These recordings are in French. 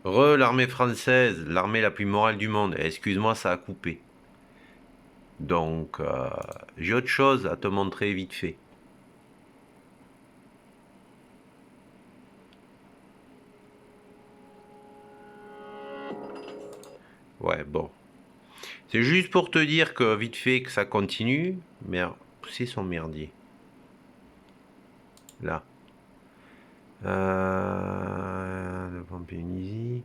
L'armée française, l'armée la plus morale du monde. Excuse-moi, ça a coupé. Donc, j'ai autre chose à te montrer vite fait. Ouais, bon. C'est juste pour te dire que vite fait que ça continue. Merde, c'est son merdier. Là. Le Pampénésie.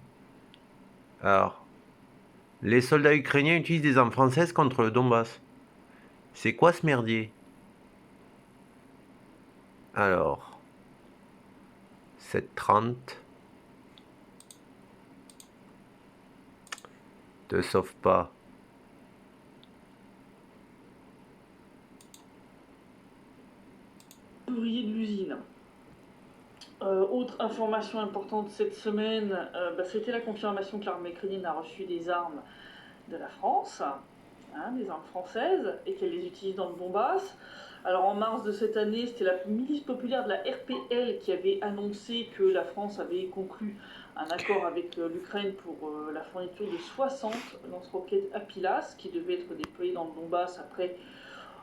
Alors, les soldats ukrainiens utilisent des armes françaises contre le Donbass. C'est quoi ce merdier? Alors, 7:30. Te sauve pas. Ouvrier de l'usine. Autre information importante cette semaine, c'était la confirmation que l'armée ukrainienne a reçu des armes de la France, des armes françaises, et qu'elle les utilise dans le Donbass. Alors en mars de cette année, c'était la milice populaire de la RPL qui avait annoncé que la France avait conclu un accord avec l'Ukraine pour la fourniture de 60 lance-roquettes Apilas qui devaient être déployées dans le Donbass après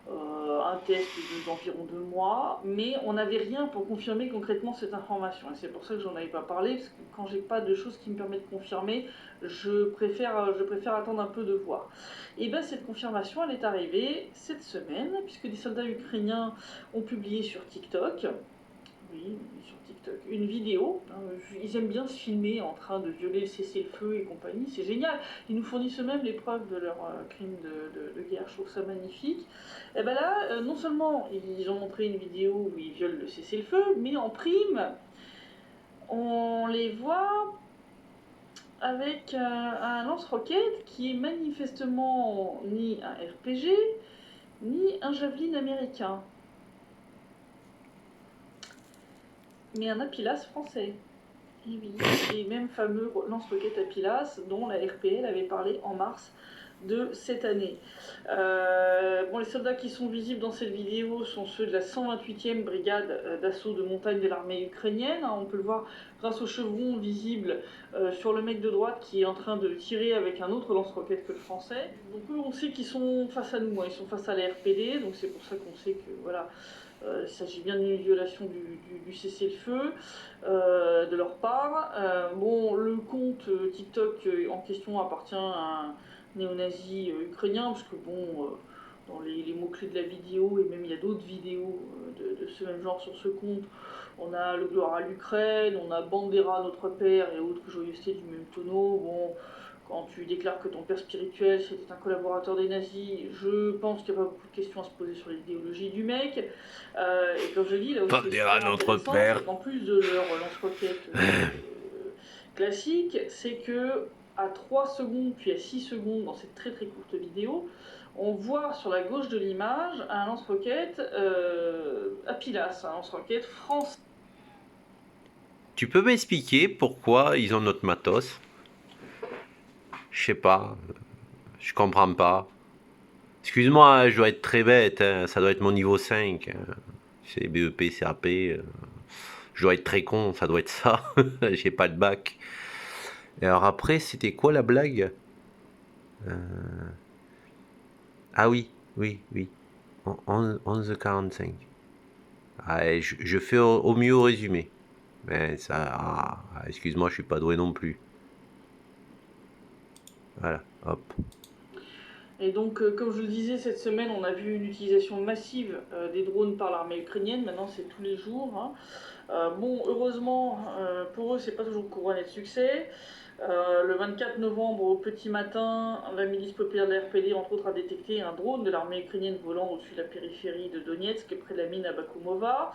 un test d'environ 2 mois, mais on n'avait rien pour confirmer concrètement cette information. Et c'est pour ça que j'en avais pas parlé, parce que quand j'ai pas de choses qui me permettent de confirmer, je préfère attendre un peu de voir. Et bien cette confirmation, elle est arrivée cette semaine, puisque des soldats ukrainiens ont publié sur TikTok, oui, sur TikTok, une vidéo. Ils aiment bien se filmer en train de violer le cessez-le-feu et compagnie, c'est génial. Ils nous fournissent eux-mêmes les preuves de leurs crimes de guerre, je trouve ça magnifique. Et ben là, non seulement ils ont montré une vidéo où ils violent le cessez-le-feu, mais en prime, on les voit avec un lance-roquette qui est manifestement ni un RPG, ni un Javelin américain, mais un Apilas français. Et oui, les mêmes fameux lance-roquettes Apilas dont la RPL avait parlé en mars de cette année. Les soldats qui sont visibles dans cette vidéo sont ceux de la 128e brigade d'assaut de montagne de l'armée ukrainienne. On peut le voir grâce au chevron visible sur le mec de droite qui est en train de tirer avec un autre lance-roquette que le français. Donc eux, on sait qu'ils sont face à nous, ils sont face à la RPD, donc c'est pour ça qu'on sait que voilà, il s'agit bien d'une violation du cessez-le-feu de leur part. Le compte TikTok en question appartient à un néo-nazi ukrainien, parce que dans les mots-clés de la vidéo, et même il y a d'autres vidéos de ce même genre sur ce compte, on a le gloire à l'Ukraine, on a Bandera notre père et autres joyeusetés du même tonneau. Quand tu déclares que ton père spirituel c'était un collaborateur des nazis, je pense qu'il n'y a pas beaucoup de questions à se poser sur l'idéologie du mec. Et comme je dis, là où c'est Pandera super notre intéressant, c'est père. qu'en plus de leur lance-roquette classique, c'est que à 3 secondes puis à 6 secondes dans cette très très courte vidéo, on voit sur la gauche de l'image un lance-roquette Apilas, un lance-roquette français. Tu peux m'expliquer pourquoi ils ont notre matos? Je sais pas. Je comprends pas. Excuse-moi, je dois être très bête. Ça doit être mon niveau 5. C'est BEP, CAP. Je dois être très con. Ça doit être ça. J'ai pas de bac. Et alors après, c'était quoi la blague? Ah oui, oui, oui. 11h45. Ah, je fais au mieux au résumé. Mais ça, excuse-moi, je suis pas doué non plus. Voilà, hop. Et donc, comme je le disais, cette semaine, on a vu une utilisation massive des drones par l'armée ukrainienne. Maintenant, c'est tous les jours. Heureusement, pour eux, c'est pas toujours couronné de succès. Le 24 novembre, au petit matin, la milice populaire de la RPD, entre autres, a détecté un drone de l'armée ukrainienne volant au-dessus de la périphérie de Donetsk, près de la mine à Bakoumova.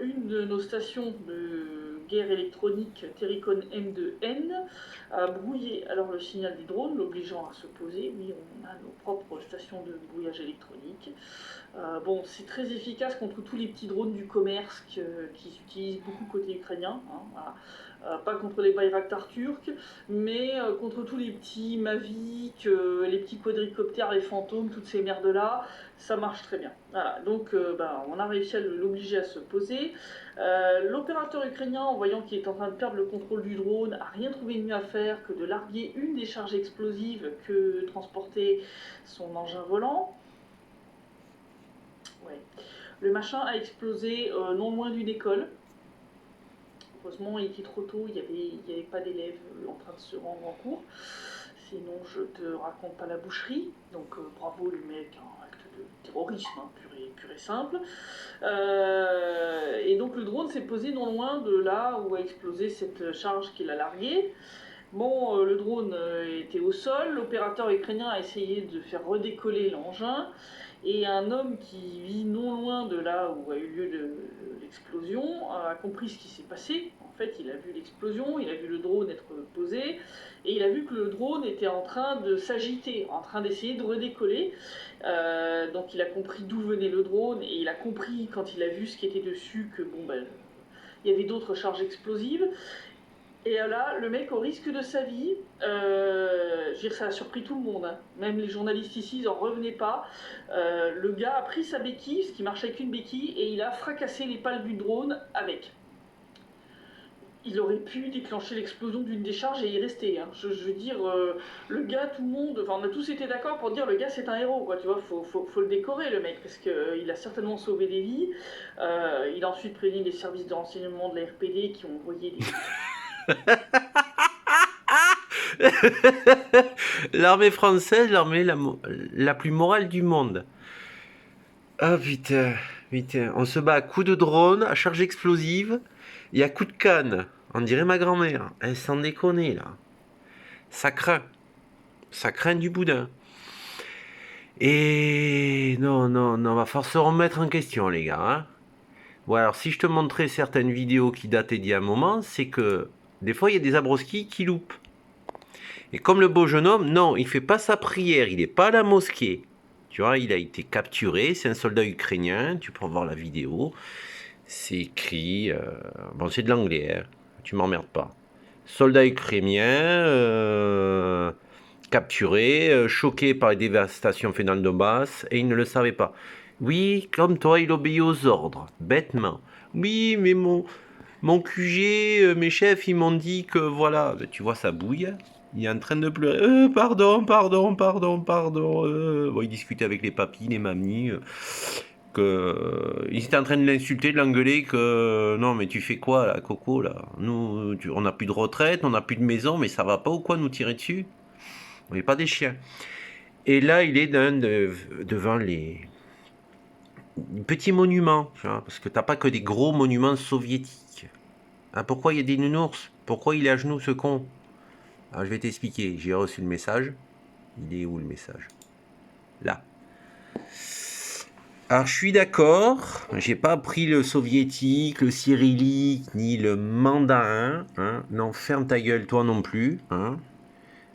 Une de nos stations de guerre électronique, Tericon M2N, a brouillé alors le signal des drones, l'obligeant à se poser. Oui, on a nos propres stations de brouillage électronique. C'est très efficace contre tous les petits drones du commerce qui s'utilisent beaucoup côté ukrainien. Voilà. Pas contre les Bayraktar turcs, mais contre tous les petits Mavic, les petits quadricoptères, les fantômes, toutes ces merdes-là, ça marche très bien. Voilà, donc on a réussi à l'obliger à se poser. L'opérateur ukrainien, en voyant qu'il est en train de perdre le contrôle du drone, a rien trouvé de mieux à faire que de larguer une des charges explosives que transportait son engin volant. Ouais. Le machin a explosé non loin d'une école. Heureusement, il était trop tôt, il n'y avait pas d'élèves en train de se rendre en cours. Sinon, je te raconte pas la boucherie. Donc, bravo le mec, un acte de terrorisme, hein, pur et simple. Et donc, le drone s'est posé non loin de là où a explosé cette charge qu'il a larguée. Bon, le drone était au sol, l'opérateur ukrainien a essayé de faire redécoller l'engin, et un homme qui vit non loin de là où a eu lieu l'explosion a compris ce qui s'est passé. En fait, il a vu l'explosion, il a vu le drone être posé, et il a vu que le drone était en train de s'agiter, en train d'essayer de redécoller. Donc il a compris d'où venait le drone, et il a compris quand il a vu ce qui était dessus que il y avait d'autres charges explosives. Et là, le mec, au risque de sa vie, je veux dire, ça a surpris tout le monde, hein. Même les journalistes ici, ils n'en revenaient pas. Le gars a pris sa béquille, parce qu'il marchait avec une béquille, et il a fracassé les pales du drone avec. Il aurait pu déclencher l'explosion d'une décharge et y rester, hein. Je veux dire, le gars, tout le monde, enfin, on a tous été d'accord pour dire le gars c'est un héros, quoi, tu vois, faut le décorer le mec, parce qu'il a certainement sauvé des vies. Il a ensuite prévenu les services de renseignement de la RPD qui ont envoyé des... L'armée française, l'armée la plus morale du monde. Ah putain, putain. On se bat à coups de drone, à charge explosive et à coups de canne. On dirait ma grand-mère. Elle s'en déconne là. Ça craint. Ça craint du boudin. Et non, non, non, va falloir se remettre en question, les gars. Hein. Bon, alors si je te montrais certaines vidéos qui dataient d'il y a un moment, c'est que des fois il y a des abroskis qui loupent. Et comme le beau jeune homme, non, il fait pas sa prière, il n'est pas à la mosquée. Tu vois, il a été capturé, c'est un soldat ukrainien, tu peux voir la vidéo. C'est écrit, bon c'est de l'anglais, hein, tu m'emmerdes pas. Soldat ukrainien, capturé, choqué par les dévastations faites dans le Donbass, et il ne le savait pas. Oui, comme toi, il obéit aux ordres, bêtement. Oui, mais mon QG, mes chefs, ils m'ont dit que voilà, tu vois, ça bouille. Il est en train de pleurer. Pardon. Bon, il discutait avec les papis, les mamies. Il était en train de l'insulter, de l'engueuler. Que non, mais tu fais quoi là, Coco là? Nous, on n'a plus de retraite, on n'a plus de maison, mais ça va pas ou quoi nous tirer dessus? On n'est pas des chiens. Et là, il est devant les petits monuments, tu vois, parce que t'as pas que des gros monuments soviétiques. Hein, pourquoi il y a des nounours? Pourquoi il est à genoux ce con? Alors je vais t'expliquer, j'ai reçu le message. Il est où le message? Là. Alors je suis d'accord, j'ai pas appris le soviétique, le cyrillique, ni le mandarin. Hein. Non, ferme ta gueule, toi non plus. Hein.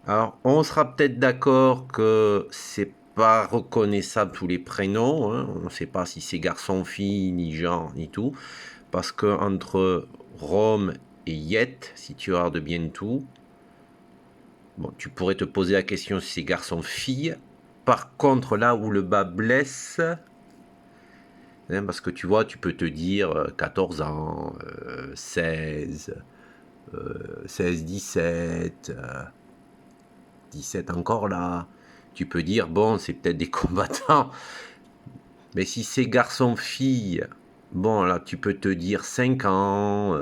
Alors on sera peut-être d'accord que c'est pas reconnaissable tous les prénoms. Hein. On ne sait pas si c'est garçon, fille, ni genre, ni tout. Parce que entre Rome et Yet, si tu regardes bien tout, bon, tu pourrais te poser la question si c'est garçon-fille. Par contre, là où le bas blesse, hein, parce que tu vois, tu peux te dire 14 ans, 16, 17, 17 encore là. Tu peux dire, bon, c'est peut-être des combattants. Mais si c'est garçon-fille, bon, là, tu peux te dire 5 ans,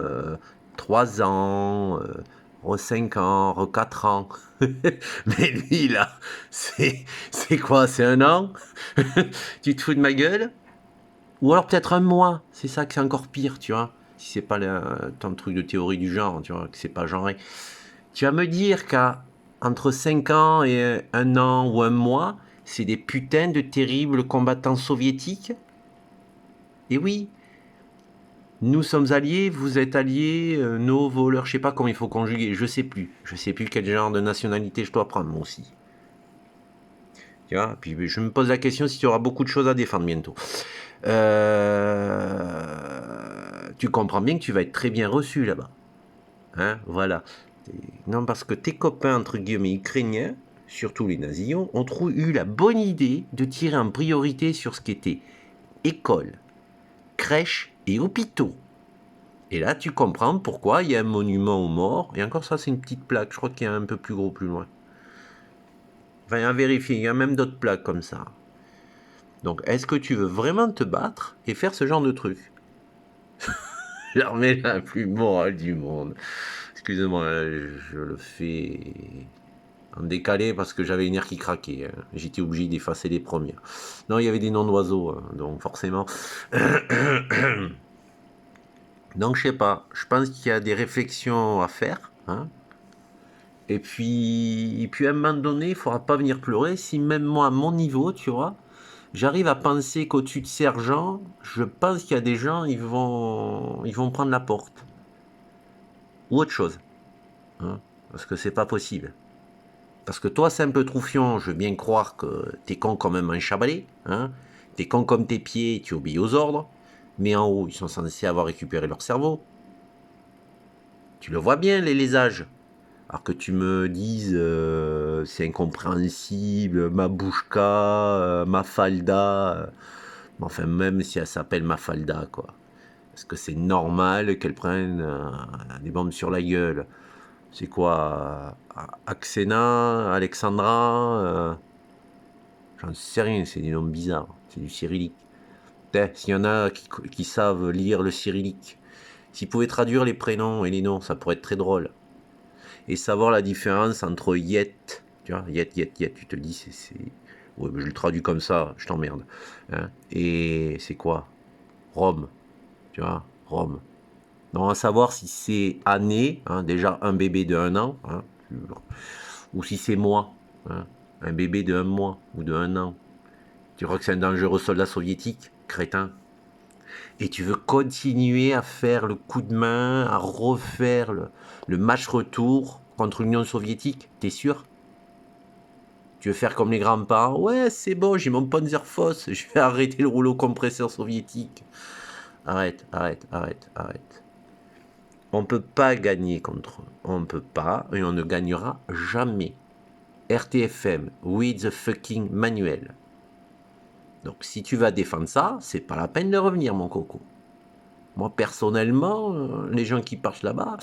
3 ans, 5 ans, 4 ans. Mais lui, là, c'est quoi? C'est un an? Tu te fous de ma gueule? Ou alors peut-être un mois. C'est ça que c'est encore pire, tu vois. Si c'est pas ton truc de théorie du genre, tu vois, que c'est pas genré. Tu vas me dire qu'à entre 5 ans et un an ou un mois, c'est des putains de terribles combattants soviétiques? Et oui, nous sommes alliés, vous êtes alliés, nos voleurs, je sais pas comment il faut conjuguer, je sais plus quel genre de nationalité je dois prendre moi aussi. Tu vois, puis je me pose la question si tu auras beaucoup de choses à défendre bientôt. Tu comprends bien que tu vas être très bien reçu là-bas. Hein, voilà. Non, parce que tes copains, entre guillemets, ukrainiens, surtout les nazillons, ont eu la bonne idée de tirer en priorité sur ce qui était école, crèche et hôpitaux. Et là, tu comprends pourquoi il y a un monument aux morts. Et encore ça, c'est une petite plaque. Je crois qu'il y a un peu plus gros plus loin. Enfin, à vérifier. Il y a même d'autres plaques comme ça. Donc, est-ce que tu veux vraiment te battre et faire ce genre de truc? L'armée la plus morale du monde. Excusez-moi, je le fais en décalé parce que j'avais une air qui craquait. Hein. J'étais obligé d'effacer les premières. Non, il y avait des noms d'oiseaux, hein, donc forcément. Donc, je sais pas. Je pense qu'il y a des réflexions à faire. Hein. Et puis à un moment donné, il faudra pas venir pleurer. Si même moi, à mon niveau, tu vois, j'arrive à penser qu'au-dessus de sergent, je pense qu'il y a des gens, ils vont prendre la porte. Ou autre chose. Hein, parce que c'est pas possible. Parce que toi, simple troufion, je veux bien croire que t'es con comme un manche à balai. Hein, t'es con comme tes pieds, tu obéis aux ordres. Mais en haut, ils sont censés avoir récupéré leur cerveau. Tu le vois bien, les lésages. Alors que tu me dises c'est incompréhensible, ma bouchka, ma falda. Enfin, même si elle s'appelle ma falda, quoi. Est-ce que c'est normal qu'elle prenne des bombes sur la gueule? C'est quoi Axena, Alexandra j'en sais rien, c'est des noms bizarres. C'est du cyrillique. S'il y en a qui savent lire le cyrillique, s'ils pouvaient traduire les prénoms et les noms, ça pourrait être très drôle. Et savoir la différence entre yet, tu vois, yet, tu te dis, c'est... Ouais, je le traduis comme ça, je t'emmerde. Hein. Et c'est quoi? Rome, tu vois, Rome. Donc, à savoir si c'est année, hein, déjà un bébé de 1 an, hein, ou si c'est mois, hein, un bébé de 1 mois ou de 1 an. Tu crois que c'est un dangereux soldat soviétique, crétin? Et tu veux continuer à faire le coup de main, à refaire le match retour contre l'Union soviétique, t'es sûr? Tu veux faire comme les grands-parents? Ouais, c'est bon, j'ai mon Panzerfaust, je vais arrêter le rouleau compresseur soviétique. Arrête, arrête, arrête, arrête. On ne peut pas gagner contre eux. On ne peut pas et on ne gagnera jamais. RTFM, read the fucking manuel. Donc si tu vas défendre ça, c'est pas la peine de revenir, mon coco. Moi, personnellement, les gens qui partent là-bas,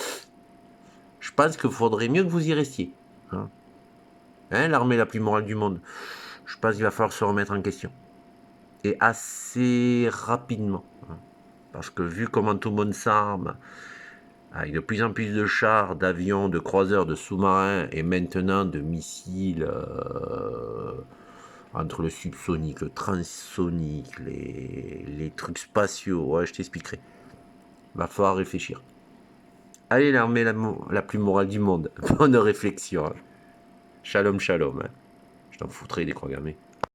je pense qu'il faudrait mieux que vous y restiez. Hein, l'armée la plus morale du monde. Je pense qu'il va falloir se remettre en question. Et assez rapidement. Hein, parce que vu comment tout le monde s'arme, avec de plus en plus de chars, d'avions, de croiseurs, de sous-marins et maintenant de missiles entre le subsonique, le transsonique, les trucs spatiaux, ouais, je t'expliquerai. Va falloir réfléchir. Allez, l'armée la plus morale du monde. Bonne réflexion. Hein. Shalom, shalom. Hein. Je t'en foutrais des croix gammées.